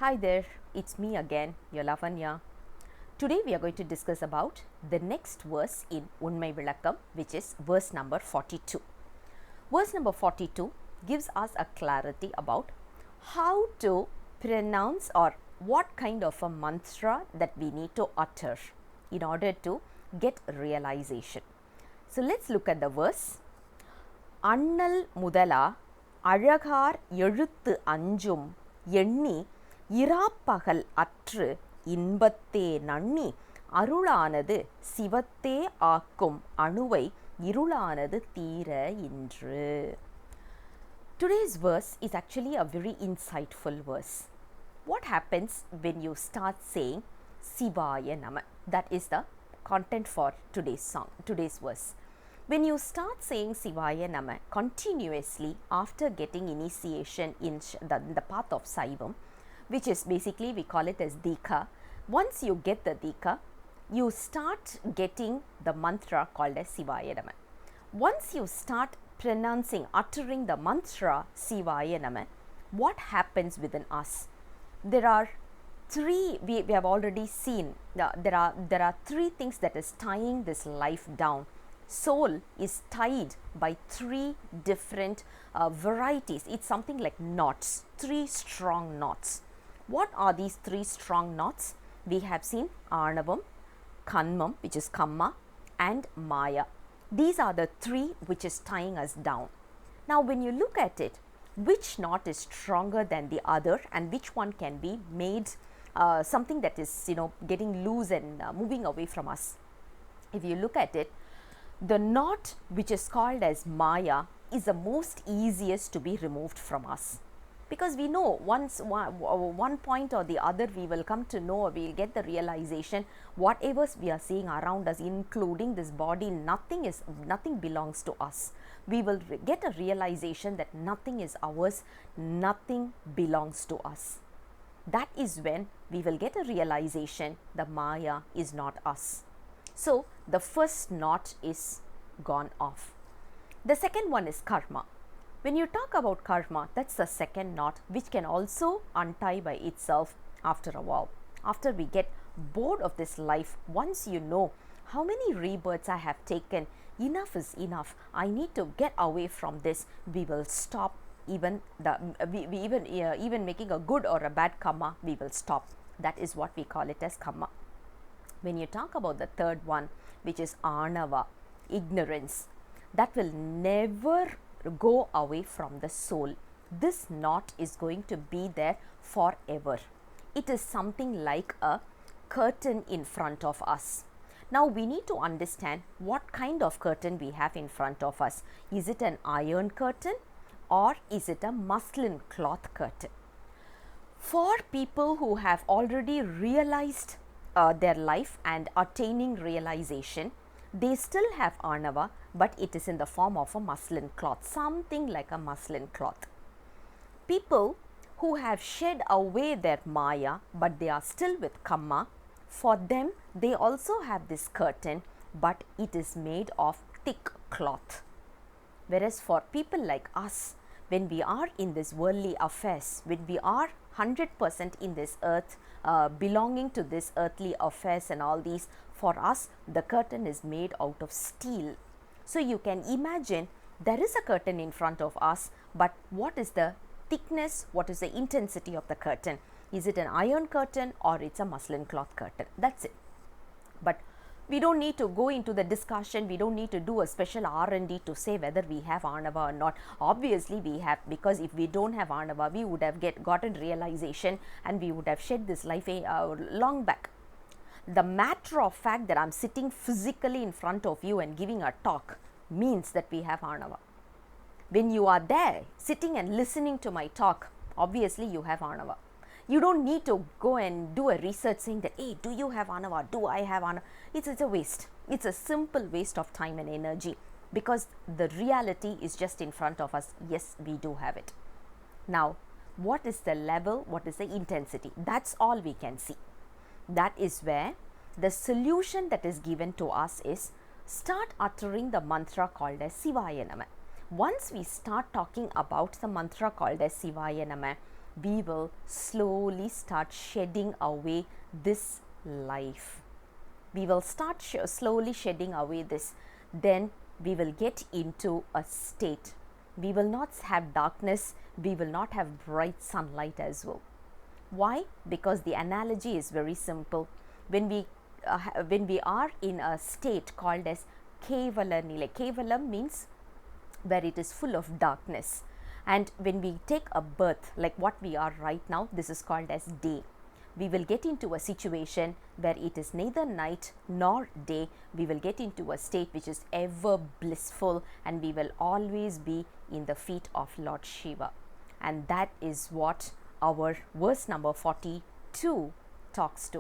Hi there, it's me again, your Lavanya. Today we are going to discuss about the next verse in Unmai Vilakkam, which is verse number 42. Verse number 42 gives us a clarity about how to pronounce or what kind of a mantra that we need to utter in order to get realization. So let's look at the verse. அண்ணல் முதலா அழகார் எழுத்து அஞ்சும் எண்ணி இராப்பகல் அற்று இன்பத்தே நண்ணி அருளானது சிவத்தே ஆக்கும் அணுவை இருளானது தீர இன்று. Today's verse is actually a very insightful verse. What happens when you start saying Sivaya Nama? That is the content for today's verse. When you start saying Sivaya Nama continuously after getting initiation in the path of Saivam, which is basically we call it as Dika, once you get the Dika, you start getting the mantra called as Sivaya Nama. Once you start uttering the mantra Sivaya Nama, what happens within us? There are three, we have already seen, there are three things that is tying this life down. Soul is tied by three different varieties. It's something like knots, three strong knots. What are these three strong knots? We have seen Arnavam, Kanmam, which is Kamma, and Maya. These are the three which is tying us down. Now when you look at it, which knot is stronger than the other and which one can be made something that is getting loose and moving away from us? If you look at it, the knot which is called as Maya is the most easiest to be removed from us, because we know once one point or the other we will come to know, or we will get the realization whatever we are seeing around us, including this body, nothing belongs to us. We will get a realization that nothing is ours, nothing belongs to us. That is when we will get a realization the Maya is not us. So the first knot is gone off. The second one is karma. When you talk about karma, that's the second knot which can also untie by itself after a while. After we get bored of this life, once you know how many rebirths I have taken, enough is enough, I need to get away from this, we will stop even making a good or a bad karma, we will stop. That is what we call it as karma. When you talk about the third one, which is Anava, ignorance, that will never go away from the soul. This knot is going to be there forever. It is something like a curtain in front of us. Now we need to understand what kind of curtain we have in front of us. Is it an iron curtain or is it a muslin cloth curtain? For people who have already realized their life and attaining realization, they still have Anava, but it is in the form of a muslin cloth, something like a muslin cloth. People who have shed away their Maya, but they are still with Kamma, for them they also have this curtain, but it is made of thick cloth. Whereas for people like us, when we are in this worldly affairs, when we are 100% in this earth, belonging to this earthly affairs and all these, for us the curtain is made out of steel. So you can imagine there is a curtain in front of us, but what is the thickness, what is the intensity of the curtain? Is it an iron curtain or it's a muslin cloth curtain? That's it. But we don't need to go into the discussion, we don't need to do a special R&D to say whether we have Anava or not. Obviously we have, because if we don't have Anava, we would have gotten realization and we would have shed this life long back. The matter of fact that I'm sitting physically in front of you and giving a talk means that we have Anava. When you are there sitting and listening to my talk, obviously you have Anava. You don't need to go and do a research saying that, hey, do you have Anava? Do I have Anava? It's a waste. It's a simple waste of time and energy, because the reality is just in front of us. Yes, we do have it. Now, what is the level? What is the intensity? That's all we can see. That is where the solution that is given to us is start uttering the mantra called as Sivaya Nama. Once we start talking about the mantra called as Sivaya Nama, we will slowly start shedding away this life. We will start slowly shedding away this. Then we will get into a state. We will not have darkness, we will not have bright sunlight as well. Why? Because the analogy is very simple. When we are in a state called as Kevala Nila, Kevalam means where it is full of darkness. And when we take a birth, like what we are right now, this is called as day. We will get into a situation where it is neither night nor day. We will get into a state which is ever blissful, and we will always be in the feet of Lord Shiva. And that is what our verse number 42 talks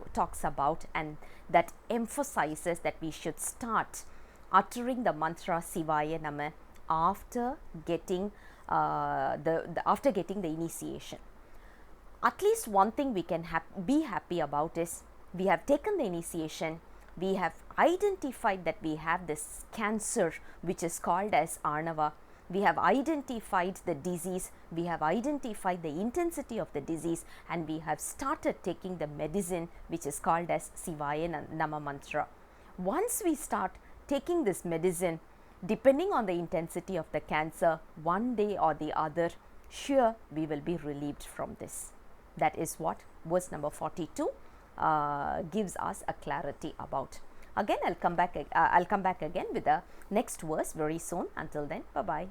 about, and that emphasizes that we should start uttering the mantra Sivaya Nama after getting after getting the initiation. At least one thing we can be happy about is we have taken the initiation, we have identified that we have this cancer which is called as Arnava. We have identified the disease, we have identified the intensity of the disease, and we have started taking the medicine which is called as Sivaya Nama mantra. Once we start taking this medicine, depending on the intensity of the cancer, one day or the other, sure we will be relieved from this. That is what verse number 42 gives us a clarity about. Again, I'll come back again with the next verse very soon. Until then, bye bye.